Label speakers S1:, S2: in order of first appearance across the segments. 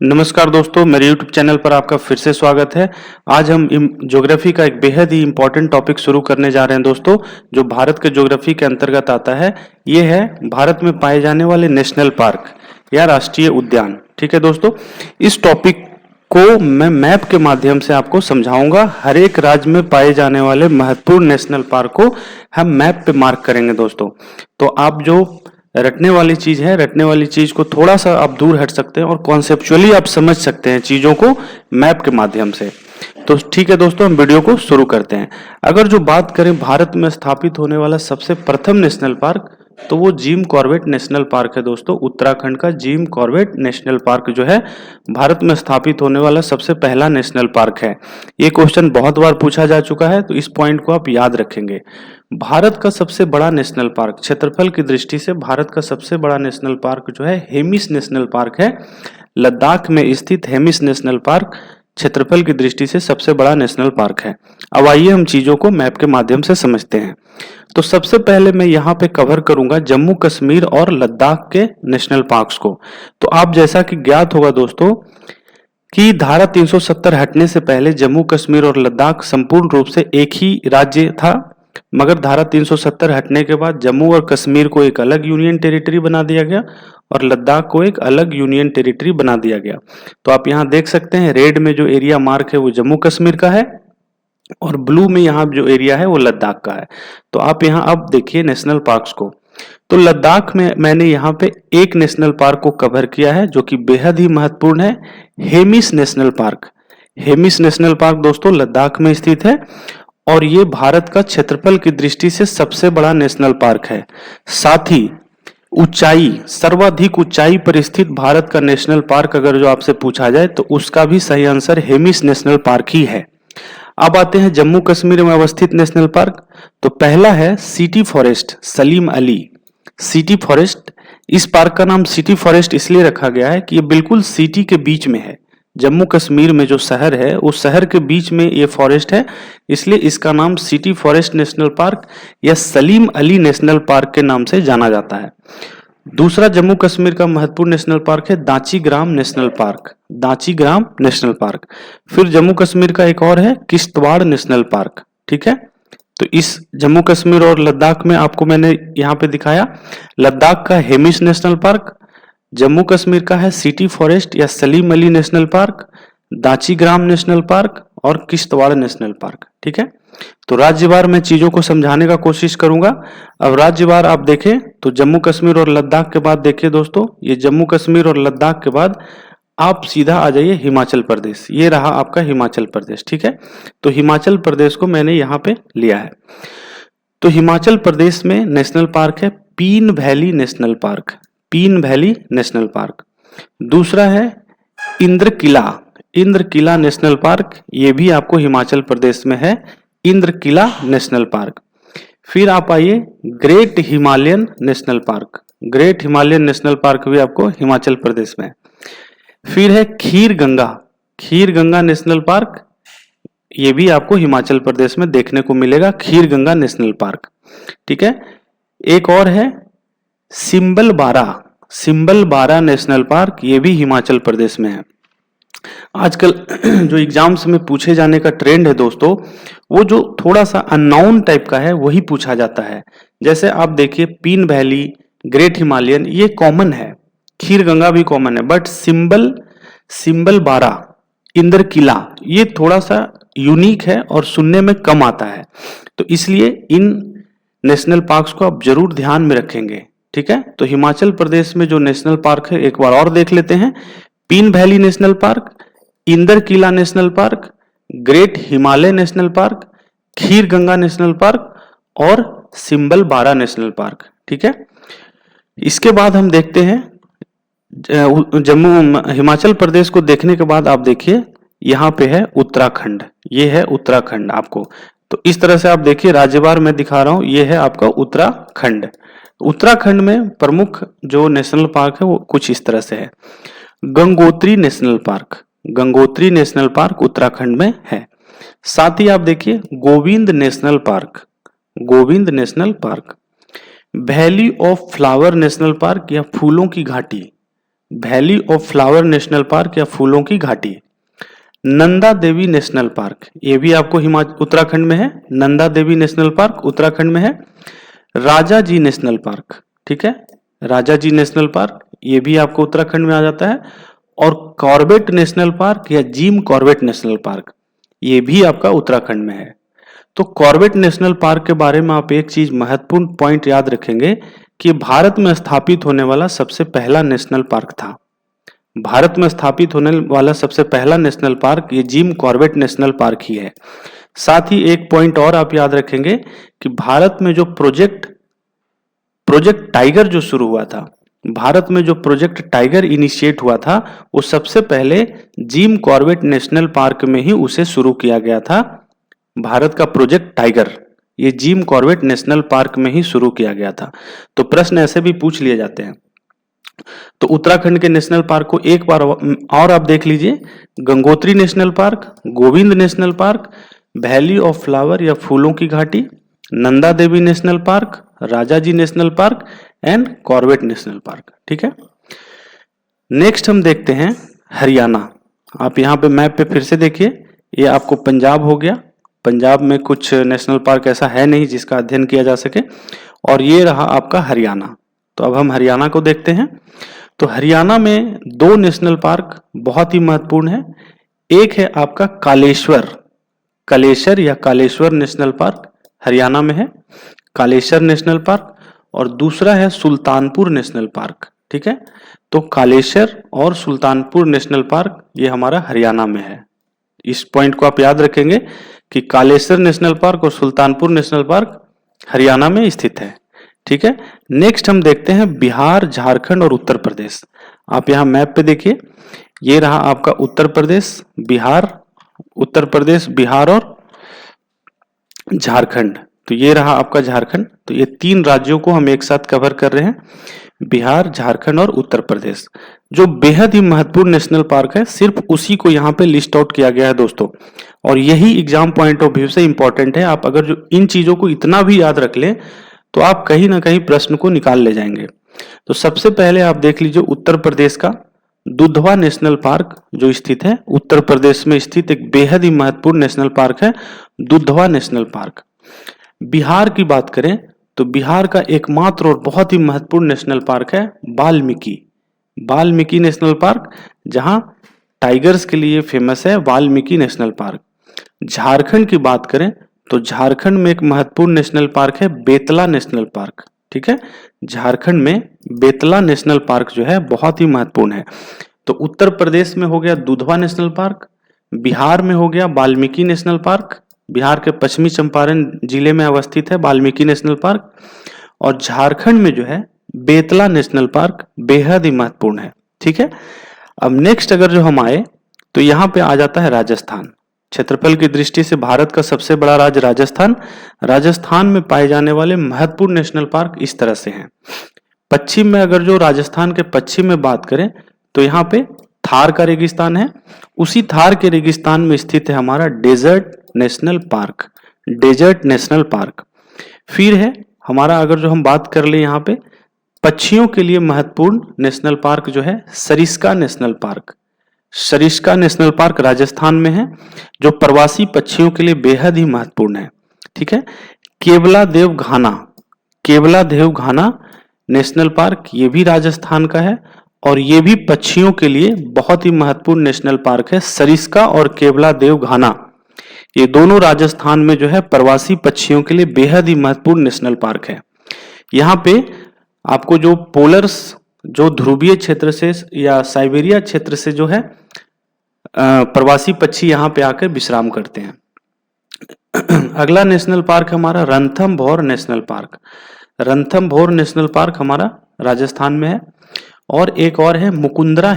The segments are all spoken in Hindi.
S1: नमस्कार दोस्तों, मेरे YouTube चैनल पर आपका फिर से स्वागत है। आज हम ज्योग्राफी का एक बेहद ही इम्पोर्टेंट टॉपिक शुरू करने जा रहे हैं दोस्तों, जो भारत के ज्योग्राफी के अंतर्गत आता है। ये है भारत में पाए जाने वाले नेशनल पार्क या राष्ट्रीय उद्यान। ठीक है दोस्तों, इस टॉपिक को मैं मैप के माध्यम से आपको समझाऊंगा। हर एक राज्य में पाए जाने वाले महत्वपूर्ण नेशनल पार्क को हम मैप पे मार्क करेंगे दोस्तों। तो आप जो रटने वाली चीज है, रटने वाली चीज को थोड़ा सा आप दूर हट सकते हैं और कॉन्सेप्चुअली आप समझ सकते हैं चीजों को मैप के माध्यम से। तो ठीक है दोस्तों, हम वीडियो को शुरू करते हैं। अगर जो बात करें भारत में स्थापित होने वाला सबसे प्रथम नेशनल पार्क, तो वो जिम कॉर्बेट नेशनल पार्क है दोस्तों। उत्तराखंड का जिम कॉर्बेट नेशनल पार्क जो है भारत में स्थापित होने वाला सबसे पहला नेशनल पार्क है। ये क्वेश्चन बहुत बार पूछा जा चुका है, तो इस पॉइंट को आप याद रखेंगे। भारत का सबसे बड़ा नेशनल पार्क, क्षेत्रफल की दृष्टि से भारत का सबसे बड़ा नेशनल पार्क जो है हेमिस नेशनल पार्क है। लद्दाख में स्थित हेमिस नेशनल पार्क क्षेत्रफल की दृष्टि से सबसे बड़ा नेशनल पार्क है। अब आइए हम चीजों को मैप के माध्यम से समझते हैं। तो सबसे पहले मैं यहाँ पे कवर करूंगा जम्मू कश्मीर और लद्दाख के नेशनल पार्क्स को। तो आप जैसा कि ज्ञात होगा दोस्तों कि धारा 370 हटने से पहले जम्मू कश्मीर और लद्दाख संपूर्ण रूप से एक ही राज्य था, मगर धारा 370 हटने के बाद जम्मू और कश्मीर को एक अलग यूनियन टेरिटरी बना दिया गया और लद्दाख को एक अलग यूनियन टेरिटरी बना दिया गया। तो आप यहाँ देख सकते हैं रेड में जो एरिया मार्क है वो जम्मू कश्मीर का है और ब्लू में यहाँ जो एरिया है वो लद्दाख का है। तो आप यहाँ अब देखिए नेशनल पार्क्स को। तो लद्दाख में मैंने यहाँ पे एक नेशनल पार्क को कवर किया है जो कि बेहद ही महत्वपूर्ण है, Hemis national park. Hemis national park दोस्तों लद्दाख में स्थित है और ये भारत का क्षेत्रफल की दृष्टि से सबसे बड़ा नेशनल पार्क है। साथ ही ऊंचाई, सर्वाधिक ऊंचाई पर स्थित भारत का नेशनल पार्क अगर जो आपसे पूछा जाए तो उसका भी सही आंसर हेमिस नेशनल पार्क ही है। अब आते हैं जम्मू कश्मीर में अवस्थित नेशनल पार्क। तो पहला है city forest Salim Ali. City forest, इस पार्क का नाम सिटी फॉरेस्ट इसलिए रखा गया है कि ये बिल्कुल सिटी के बीच में है। जम्मू कश्मीर में जो शहर है उस शहर के बीच में ये फॉरेस्ट है, इसलिए इसका नाम सिटी फॉरेस्ट नेशनल पार्क या सलीम अली नेशनल पार्क के नाम से जाना जाता है। दूसरा जम्मू कश्मीर का महत्वपूर्ण नेशनल पार्क है दाची ग्राम नेशनल पार्क। दाची ग्राम नेशनल पार्क। फिर जम्मू कश्मीर का एक और है किश्तवाड़ नेशनल पार्क। ठीक है, तो इस जम्मू कश्मीर और लद्दाख में आपको मैंने यहाँ पे दिखाया, लद्दाख का हेमिस नेशनल पार्क, जम्मू कश्मीर का है सिटी फॉरेस्ट या सलीम अली नेशनल पार्क, दाची ग्राम नेशनल पार्क और किश्तवाड़ नेशनल पार्क। ठीक है, तो राज्यवार मैं चीजों को समझाने का कोशिश करूंगा। अब राज्यवार आप देखें तो जम्मू कश्मीर और लद्दाख के बाद देखिए दोस्तों, ये जम्मू कश्मीर और लद्दाख के बाद आप सीधा आ जाइए हिमाचल प्रदेश। ये रहा आपका हिमाचल प्रदेश। ठीक है, तो हिमाचल प्रदेश को मैंने यहाँ पे लिया है। तो हिमाचल प्रदेश में नेशनल पार्क है पीन वैली नेशनल पार्क। पीन वैली नेशनल पार्क। दूसरा है इंद्रकिला, इंद्रकिला नेशनल पार्क, ये भी आपको हिमाचल प्रदेश में है, इंद्रकिला नेशनल पार्क। फिर आप आइए great Himalayan national Park. Great Himalayan national park भी आपको हिमाचल प्रदेश में है। फिर है खीर गंगा, खीर गंगा नेशनल पार्क, ये भी आपको हिमाचल प्रदेश में देखने को मिलेगा, खीर गंगा नेशनल पार्क। ठीक है, एक और है सिंबल बारा, सिंबल बारा नेशनल पार्क, ये भी हिमाचल प्रदेश में है। आजकल जो एग्जाम्स में पूछे जाने का ट्रेंड है दोस्तों, वो जो थोड़ा सा अननोन टाइप का है वही पूछा जाता है। जैसे आप देखिए पीन वैली, ग्रेट हिमालयन ये कॉमन है, खीर गंगा भी कॉमन है, बट सिंबल बारा, इंद्रकिला ये थोड़ा सा यूनिक है और सुनने में कम आता है। तो इसलिए इन नेशनल पार्क्स को आप जरूर ध्यान में रखेंगे। ठीक है, तो हिमाचल प्रदेश में जो नेशनल पार्क है एक बार और देख लेते हैं। Pin Valley National Park, Inderkilla National Park, Great Himalaya National Park, Khir Ganga National Park और सिंबल बारा नेशनल पार्क। ठीक है, इसके बाद हम देखते हैं जम्मू हिमाचल प्रदेश को देखने के बाद आप देखिए यहाँ पे है उत्तराखंड, ये है उत्तराखंड आपको। तो इस तरह से आप देखिए राज्यवार में दिखा रहा हूं, ये है आपका उत्तराखंड। उत्तराखंड में प्रमुख जो नेशनल पार्क है वो कुछ इस तरह से है। Gangotri National park, Gangotri National park Uttarakhand में है। साथ ही आप देखिए Govind National Park, Govind National Park, Valley of flower national Park या फूलों की घाटी, valley of flower national Park या फूलों की घाटी। नंदा देवी नेशनल पार्क, ये भी आपको उत्तराखंड में है। नंदा देवी नेशनल पार्क उत्तराखंड में है। राजा जी नेशनल पार्क, ठीक है, राजा जी नेशनल पार्क ये भी आपको उत्तराखंड में आ जाता है। और कॉर्बेट नेशनल पार्क या जिम कॉर्बेट नेशनल पार्क ये भी आपका उत्तराखंड में है। तो कॉर्बेट नेशनल पार्क के बारे में आप एक चीज महत्वपूर्ण पॉइंट याद रखेंगे कि भारत में स्थापित होने वाला सबसे पहला नेशनल पार्क था। भारत में स्थापित होने वाला सबसे पहला नेशनल पार्क ये जिम कॉर्बेट नेशनल पार्क ही है। साथ ही एक पॉइंट और आप याद रखेंगे कि भारत में जो प्रोजेक्ट टाइगर जो शुरू हुआ था, भारत में जो प्रोजेक्ट टाइगर इनिशिएट हुआ था वो सबसे पहले जिम कॉर्बेट नेशनल पार्क में ही उसे शुरू किया गया था। भारत का प्रोजेक्ट टाइगर ये जिम कॉर्बेट नेशनल पार्क में ही शुरू किया गया था। तो प्रश्न ऐसे भी पूछ लिए जाते हैं। तो उत्तराखंड के नेशनल पार्क को एक बार और आप देख लीजिए, Gangotri National Park, Govind National Park, Valley of Flower या फूलों की घाटी, Nanda Devi National Park, Rajaji National Park and Corbett National Park. ठीक है, नेक्स्ट हम देखते हैं हरियाणा। आप यहाँ पे मैप पे फिर से देखिए, ये आपको पंजाब हो गया। पंजाब में कुछ नेशनल पार्क ऐसा है नहीं जिसका अध्ययन किया जा सके, और ये रहा आपका हरियाणा। तो अब हम हरियाणा को देखते हैं। तो हरियाणा में दो नेशनल पार्क बहुत ही महत्वपूर्ण है। एक है आपका कालेश्वर या कालेश्वर नेशनल पार्क हरियाणा में है, कालेश्वर नेशनल पार्क, और दूसरा है सुल्तानपुर नेशनल पार्क। ठीक है, तो कालेश्वर और सुल्तानपुर नेशनल पार्क ये हमारा हरियाणा में है। इस पॉइंट को आप याद रखेंगे कि कालेश्वर नेशनल पार्क और सुल्तानपुर नेशनल पार्क हरियाणा में स्थित है। ठीक है, नेक्स्ट हम देखते हैं बिहार, झारखंड और उत्तर प्रदेश। आप यहाँ मैप पे देखिए, ये रहा आपका उत्तर प्रदेश, बिहार और झारखंड। तो ये रहा आपका झारखंड। तो ये तीन राज्यों को हम एक साथ कवर कर रहे हैं, बिहार, झारखंड और उत्तर प्रदेश। जो बेहद ही महत्वपूर्ण नेशनल पार्क है, सिर्फ उसी को यहाँ पे लिस्ट आउट किया गया है दोस्तों, और यही एग्जाम पॉइंट ऑफ व्यू से इंपॉर्टेंट है। आप अगर जो इन चीजों को इतना भी याद रख लें तो आप कहीं ना कहीं प्रश्न को निकाल ले जाएंगे। तो सबसे पहले आप देख लीजिए उत्तर प्रदेश का दुधवा नेशनल पार्क जो स्थित है, उत्तर प्रदेश में स्थित एक बेहद ही महत्वपूर्ण नेशनल पार्क है दुधवा नेशनल पार्क। बिहार की बात करें तो बिहार का एकमात्र और बहुत ही महत्वपूर्ण नेशनल पार्क है वाल्मीकि नेशनल पार्क, जहां टाइगर्स के लिए फेमस है वाल्मीकि नेशनल पार्क। झारखंड की बात करें तो झारखंड में एक महत्वपूर्ण नेशनल पार्क है बेतला नेशनल पार्क। ठीक है, झारखंड में बेतला नेशनल पार्क जो है बहुत ही महत्वपूर्ण है। तो उत्तर प्रदेश में हो गया दुधवा नेशनल पार्क, बिहार में हो गया वाल्मीकि नेशनल पार्क, बिहार के पश्चिमी चंपारण जिले में अवस्थित है वाल्मीकि नेशनल पार्क, और झारखंड में जो है बेतला नेशनल पार्क बेहद ही महत्वपूर्ण है। ठीक है, अब नेक्स्ट अगर जो हम आए तो यहाँ पे आ जाता है राजस्थान। क्षेत्रफल की दृष्टि से भारत का सबसे बड़ा राज्य राजस्थान। राजस्थान में पाए जाने वाले महत्वपूर्ण नेशनल पार्क इस तरह से हैं। पश्चिम में अगर जो राजस्थान के पश्चिम में बात करें तो यहाँ पे थार का रेगिस्तान है। उसी थार के रेगिस्तान में स्थित है हमारा डेजर्ट नेशनल पार्क। फिर है हमारा अगर जो हम बात कर ले यहाँ पे पक्षियों के लिए महत्वपूर्ण नेशनल पार्क जो है सरिस्का नेशनल पार्क राजस्थान में है, जो प्रवासी पक्षियों के लिए बेहद ही महत्वपूर्ण है। ठीक है, केवला देव घाना नेशनल पार्क ये भी राजस्थान का है, और ये भी पक्षियों के लिए बहुत ही महत्वपूर्ण नेशनल पार्क है। सरिस्का और केवला देव घाना ये दोनों राजस्थान में जो है प्रवासी पक्षियों के लिए बेहद ही महत्वपूर्ण नेशनल पार्क है। यहाँ पे आपको जो पोलर्स, जो ध्रुवीय क्षेत्र से या साइबेरिया क्षेत्र से जो है प्रवासी पक्षी यहाँ पे आकर विश्राम करते हैं। अगला नेशनल पार्क हमारा रणथंभौर नेशनल पार्क हमारा राजस्थान में है, और एक और है मुकुंदरा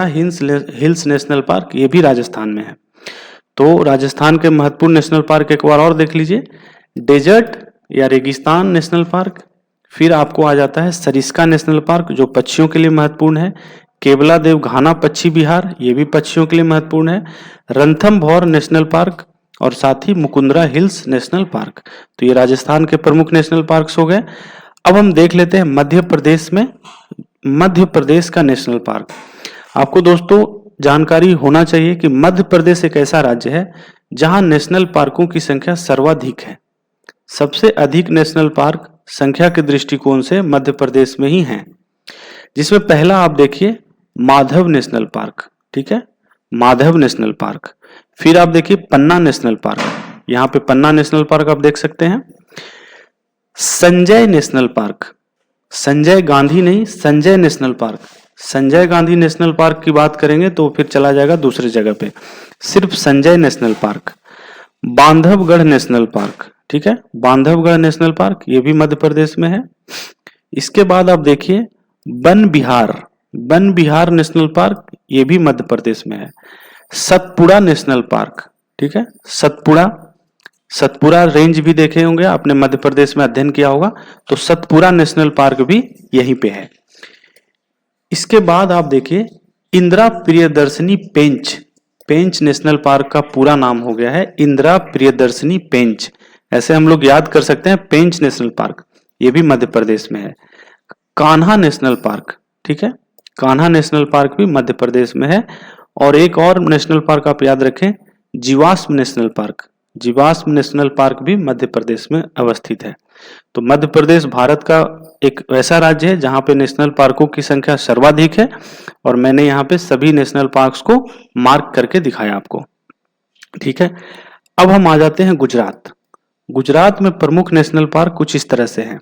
S1: हिल्स नेशनल पार्क, ये भी राजस्थान में है। तो राजस्थान के महत्वपूर्ण नेशनल पार्क एक बार और देख लीजिए, डेजर्ट या रेगिस्तान नेशनल पार्क, फिर आपको आ जाता है सरिस्का नेशनल पार्क जो पक्षियों के लिए महत्वपूर्ण है, केवला देव घाना पक्षी विहार ये भी पक्षियों के लिए महत्वपूर्ण है, रणथंभौर नेशनल पार्क और साथ ही मुकुंदरा हिल्स नेशनल पार्क। तो ये राजस्थान के प्रमुख नेशनल पार्क्स हो गए। अब हम देख लेते हैं मध्य प्रदेश में मध्य प्रदेश का नेशनल पार्क। आपको दोस्तों जानकारी होना चाहिए कि मध्य प्रदेश एक ऐसा राज्य है जहां नेशनल पार्कों की संख्या सर्वाधिक है। सबसे अधिक नेशनल पार्क संख्या के दृष्टिकोण से मध्य प्रदेश में ही हैं, जिसमें पहला आप देखिए माधव नेशनल पार्क, ठीक है, माधव नेशनल पार्क। फिर आप देखिए पन्ना नेशनल पार्क, यहाँ पे पन्ना नेशनल पार्क आप देख सकते हैं। संजय नेशनल पार्क, संजय गांधी नहीं, Sanjay national park. Sanjay Gandhi national park की बात करेंगे तो फिर चला जाएगा दूसरी जगह पे, सिर्फ Sanjay national park. Bandhavgarh national Park, ठीक है, बांधवगढ़ नेशनल पार्क ये भी मध्य प्रदेश में है। इसके बाद आप देखिए वन विहार नेशनल पार्क ये भी मध्य प्रदेश में है। सतपुड़ा नेशनल पार्क, ठीक है, सतपुड़ा रेंज भी देखे होंगे आपने, मध्य प्रदेश में अध्ययन किया होगा, तो सतपुड़ा नेशनल पार्क भी यहीं पे है। इसके बाद आप देखिए इंदिरा प्रियदर्शनी पेंच नेशनल पार्क का पूरा नाम हो गया है इंदिरा प्रियदर्शनी पेंच, ऐसे हम लोग याद कर सकते हैं, पेंच नेशनल पार्क ये भी मध्य प्रदेश में है। कान्हा नेशनल पार्क, ठीक है, कान्हा नेशनल पार्क भी मध्य प्रदेश में है। और एक और नेशनल पार्क आप याद रखें, जीवाश्म नेशनल पार्क, जीवाश्म नेशनल पार्क भी मध्य प्रदेश में अवस्थित है। तो मध्य प्रदेश भारत का एक ऐसा राज्य है जहां पे नेशनल पार्कों की संख्या सर्वाधिक है, और मैंने यहाँ पे सभी नेशनल पार्क्स को मार्क करके दिखाया आपको, ठीक है। अब हम आ जाते हैं गुजरात में प्रमुख नेशनल पार्क कुछ इस तरह से हैं।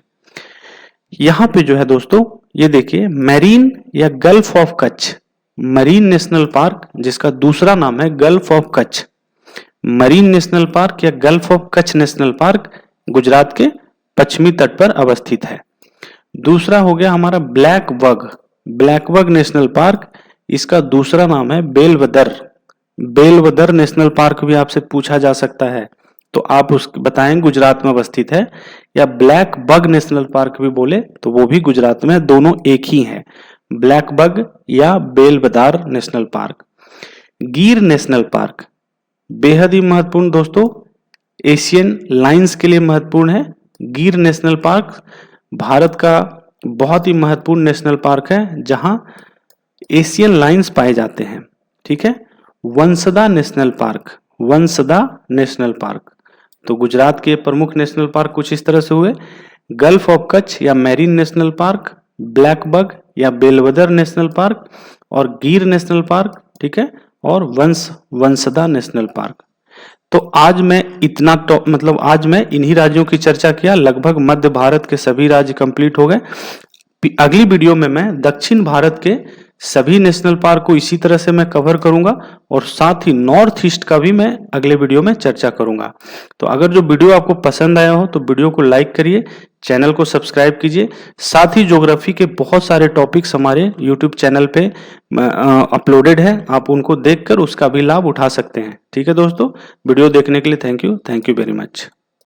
S1: यहाँ पे जो है दोस्तों ये देखिए मरीन या Gulf of Kutch, Marine National Park जिसका दूसरा नाम है Gulf of Kutch, Marine National Park या Gulf of Kutch National Park Gujarat के पश्चिमी तट पर अवस्थित है। दूसरा हो गया हमारा ब्लैक बग नेशनल पार्क, इसका दूसरा नाम है बेलवदर नेशनल पार्क भी आपसे पूछा जा सकता है, तो आप उस बताएं गुजरात में अवस्थित है, या ब्लैक बग नेशनल पार्क भी बोले तो वो भी गुजरात में, दोनों एक ही है, ब्लैक बग या बेलवदार नेशनल पार्क। गिर नेशनल पार्क बेहद ही महत्वपूर्ण दोस्तों, एशियन लाइंस के लिए महत्वपूर्ण है। गिर नेशनल पार्क भारत का बहुत ही महत्वपूर्ण नेशनल पार्क है जहां एशियन लाइंस पाए जाते हैं, ठीक है। वंसदा नेशनल पार्क, तो गुजरात के प्रमुख नेशनल पार्क कुछ इस तरह से हुए, गल्फ ऑफ कच्छ या marine national park, black bug या बेलवदर नेशनल पार्क और गिर नेशनल पार्क, ठीक है, और वंसदा नेशनल पार्क। तो आज मैं आज मैं इन्हीं राज्यों की चर्चा किया, लगभग मध्य भारत के सभी राज्य कंप्लीट हो गए। अगली वीडियो में मैं दक्षिण भारत के सभी नेशनल पार्क को इसी तरह से मैं कवर करूंगा, और साथ ही नॉर्थ ईस्ट का भी मैं अगले वीडियो में चर्चा करूंगा। तो अगर जो वीडियो आपको पसंद आया हो तो वीडियो को लाइक करिए, चैनल को सब्सक्राइब कीजिए। साथ ही ज्योग्राफी के बहुत सारे टॉपिक्स हमारे यूट्यूब चैनल पे अपलोडेड है, आप उनको देखकर उसका भी लाभ उठा सकते हैं। ठीक है दोस्तों, वीडियो देखने के लिए थैंक यू वेरी मच।